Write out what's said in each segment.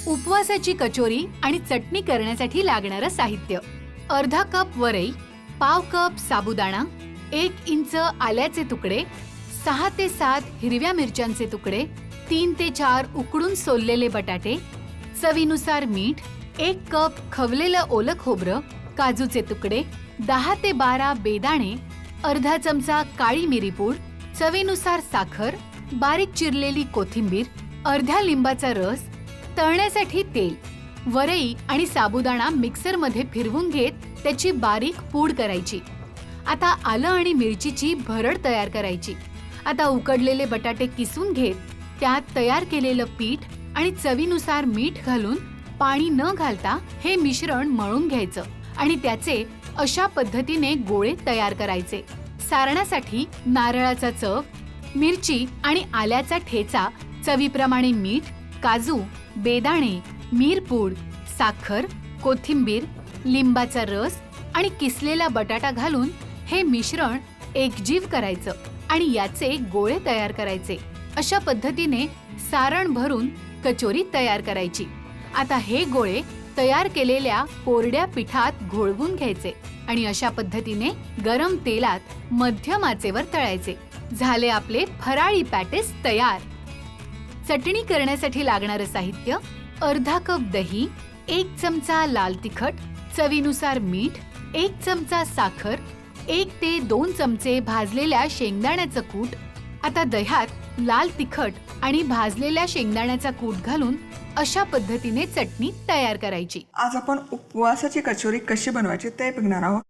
उपवासाची कचोरी आणि चटणी करण्यासाठी लागणारं साहित्य: अर्धा कप वरई, पाव कप साबुदाणा, 1 इंच आल्याचे तुकडे, 6 ते 7 हिरव्या मिरच्यांचे तुकडे, 3 ते 4 उकडून सोललेले बटाटे, चवीनुसार मीठ, 1 कप खवलेलं ओलं खोबरं, काजूचे तुकडे, 10 ते 12 बेदाणे, अर्धा चमचा काळी मिरीपूड, चवीनुसार साखर, बारीक चिरलेली कोथिंबीर, अर्ध्या लिंबाचा रस, तळण्यासाठी तेल. वरई आणि साबुदाणा मिक्सरमध्ये फिरवून घेत त्याची बारीक पूड करायची. आता आलं आणि मिरचीची भरड तयार करायची. आता उकडलेले बटाटे किसून घेत त्यात तयार केलेलं पीठ आणि चवीनुसार मीठ घालून पाणी न घालता हे मिश्रण मळून घ्यायचं आणि त्याचे अशा पद्धतीने गोळे तयार करायचे. सारणासाठी नारळाचा चव, मिरची आणि आल्याचा ठेचा, चवीप्रमाणे मीठ, काजू, बेदाणे, मिरपूड, साखर, कोथिंबीर, लिंबाचा रस आणि किसलेला बटाटा घालून हे मिश्रण एकजीव करायचं आणि याचे गोळे तयार करायचे. अशा पद्धतीने सारण भरून कचोरी तयार करायची. आता हे गोळे तयार केलेल्या कोरड्या पिठात घोळवून घ्यायचे आणि अशा पद्धतीने गरम तेलात मध्यम आचेवर तळायचे. झाले आपले फराळी पॅटीस तयार. चटणी करण्यासाठी लागणारं साहित्य: अर्धा कप दही, 1 चमचा लाल तिखट, चवीनुसार मीठ, 1 चमचा साखर, 1 ते 2 चमचे भाजलेल्या शेंगदाण्याचं कूट. आता दह्यात लाल तिखट आणि भाजलेल्या शेंगदाण्याचा कूट घालून अशा पद्धतीने चटणी तयार करायची. आज आपण उपवासाची कचोरी कशी बनवायची ते बघणार आहोत.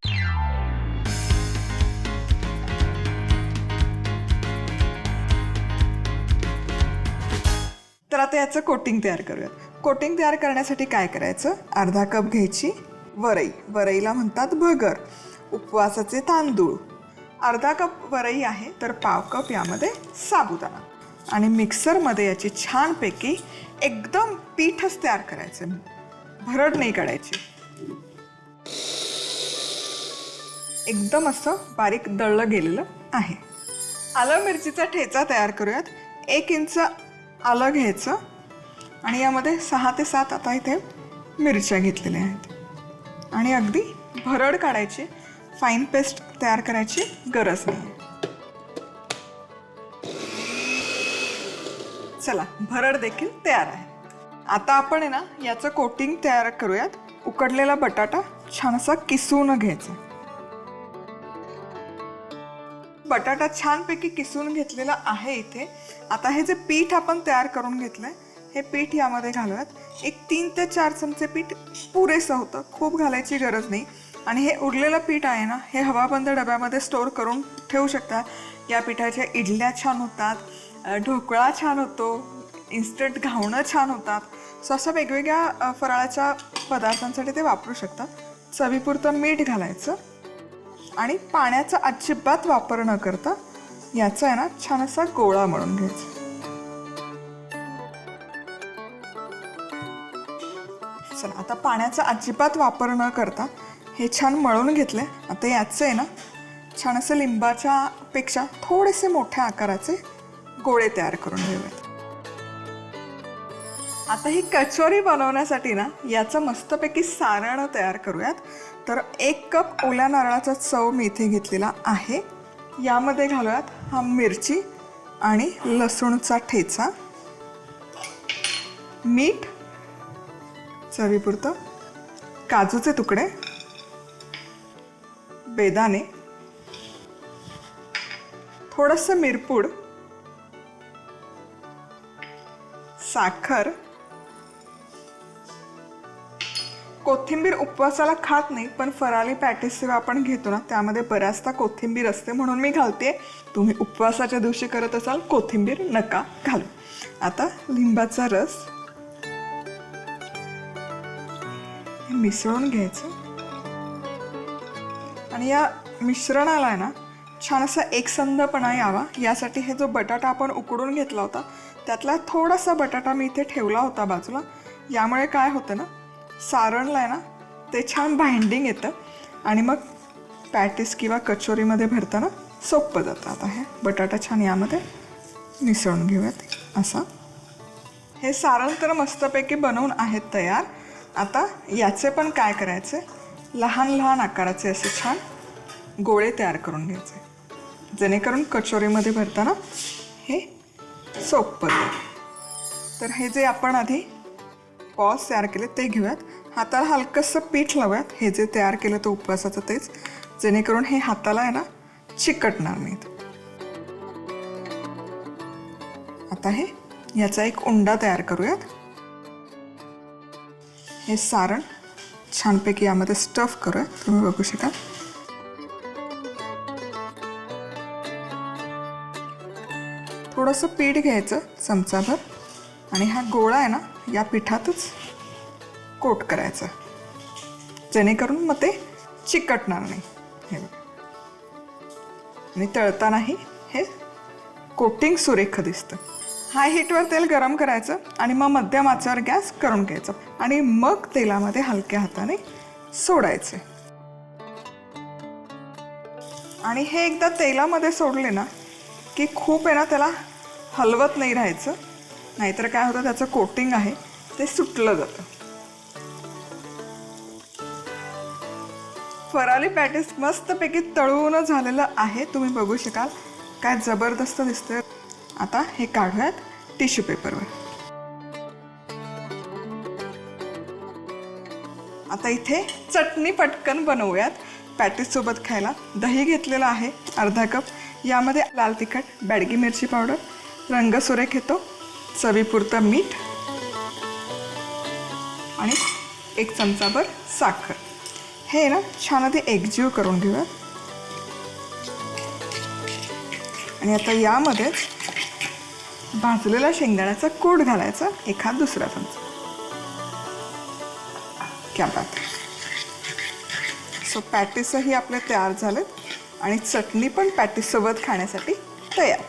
तर आता याचं कोटिंग तयार करूयात. कोटिंग तयार करण्यासाठी काय करायचं? अर्धा कप घ्यायची वरई, वरईला म्हणतात भगर. उपवासाचे तांदूळ, अर्धा कप वरई आहे तर पाव कप यामध्ये साबुदाणा आणि मिक्सरमध्ये याची छानपैकी एकदम पीठच तयार करायचं, भरड नाही काढायची. एकदम असं बारीक दळलं गेलेलं आहे. आलं मिरचीचा ठेचा तयार करूयात. 1 इंच आलं घ्यायचं आणि यामध्ये 6 ते 7 आता इथे मिरच्या घेतलेल्या आहेत आणि अगदी भरड काढायची. फाईन पेस्ट तयार करायची गरज नाही. चला, भरड देखील तयार आहे. आता आपण आहे ना याचं कोटिंग तयार करूयात. उकडलेला बटाटा छान असा किसून घ्यायचा. बटाटा छानपैकी किसून घेतलेला आहे इथे. आता हे जे पीठ आपण तयार करून घेतलंय हे पीठ यामध्ये घालूयात. 3 ते 4 चमचे पीठ पुरेसं होतं, खूप घालायची गरज नाही. आणि हे उरलेलं पीठ आहे ना हे हवाबंद डब्यामध्ये स्टोअर करून ठेवू शकता. या पिठाच्या इडल्या छान होतात, ढोकळा छान होतो, इन्स्टंट घावणं छान होतात. सो असं वेगवेगळ्या फराळाच्या पदार्थांसाठी ते वापरू शकतात. चवीपुरतं मीठ घालायचं आणि पाण्याचा अजिबात वापर न करता याचा आहे ना छान असा गोळा मळून घ्यायचा. चला, आता पाण्याचा अजिबात वापर न करता हे छान मळून घेतले. आता याचे आहे ना छान असं लिंबाच्या पेक्षा थोडेसे मोठ्या आकाराचे गोळे तयार करून घेऊयात. आता ही कचोरी बनवण्यासाठी ना याचं मस्तपैकी सारण तयार करूयात. तर 1 कप ओल्या नारळाचा चव मी इथे घेतलेला आहे. यामध्ये घालूयात हा मिरची आणि लसूणचा ठेचा, मीठ, चवीपुरतं काजूचे तुकडे, बेदाणे, थोडंसं मिरपूड, साखर, कोथिंबीर. उपवासाला खात नाही पण फराळी पॅटीस जेव्हा आपण घेतो ना त्यामध्ये बऱ्याचदा कोथिंबीर असते म्हणून मी घालते. तुम्ही उपवासाच्या दिवशी करत असाल कोथिंबीर नका घालू. आता लिंबाचा रस हे मिसळून घ्यायचं आणि या मिश्रणाला आहे ना छान असा एकसंधपणा यावा यासाठी हे जो बटाटा आपण उकडून घेतला होता त्यातला थोडासा बटाटा मी इथे ठेवला होता बाजूला. यामुळे काय होतं ना सारणला आहे ना ते छान बाइंडिंग येतं आणि मग पॅटीस किंवा कचोरीमध्ये भरताना सोपं जातं. आता हे बटाटा छान यामध्ये मिसळून घेऊयात असा. हे सारण तर मस्तपैकी बनवून आहेत तयार. आता याचे पण काय करायचे, लहान लहान आकाराचे असे छान गोळे तयार करून घ्यायचे, जेणेकरून कचोरीमध्ये भरताना हे सोपं जाईल. तर हे जे आपण आधी बॉल्स तयार केले ते घेऊयात. हाताला हलकंसं पीठ लावूयात, हे जे तयार केलं तर उपवासाचं तेच, जेणेकरून हे हाताला आहे ना चिकटणार नाहीत. आता हे याचा एक उंडा तयार करूयात. हे सारण छानपैकी यामध्ये स्टफ करूयात. तुम्ही बघू शकाल. थोडंसं पीठ घ्यायचं चमचाभर आणि हा गोळा आहे ना या पिठातच कोट करायचा, जेणेकरून मग ते चिकटणार नाही. हे बघा. आणि तळतानाही हे कोटिंग सुरेख दिसतं. हाय हीटवर तेल गरम करायचं आणि मग मध्यम आचेवर गॅस करून घ्यायचं आणि मग तेलामध्ये हलक्या हाताने सोडायचे. आणि हे एकदा तेलामध्ये सोडले ना की खूप आहे ना त्याला हलवत नाही राहायचं, नाहीतर काय होतं त्याचं कोटिंग आहे ते सुटलं जातं. फराली पॅटीस मस्तपैकी तळून झालेलं आहे. तुम्ही बघू शकाल काय जबरदस्त दिसतंय. आता हे काढूयात टिश्यू पेपरवर. आता इथे चटणी पटकन बनवूयात पॅटीस सोबत खायला. दही घेतलेलं आहे अर्धा कप. यामध्ये लाल तिखट, बॅडगी मिरची पावडर, रंग सुरेख येतो, चवीपुरतं मीठ आणि 1 चमचाभर साखर. हे ना छान आधी एकजीव करून घेऊयात. आणि आता यामध्ये भाजलेला शेंगदाण्याचा कूट घालायचा, एखाद दुसरा चमचा. क्या बात. सो पॅटीसही आपले तयार झालेत आणि चटणी पण पॅटीससोबत खाण्यासाठी तयार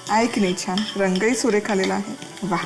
आहे की नाही. छान रंगही सुरेख आलेला आहे. वाह.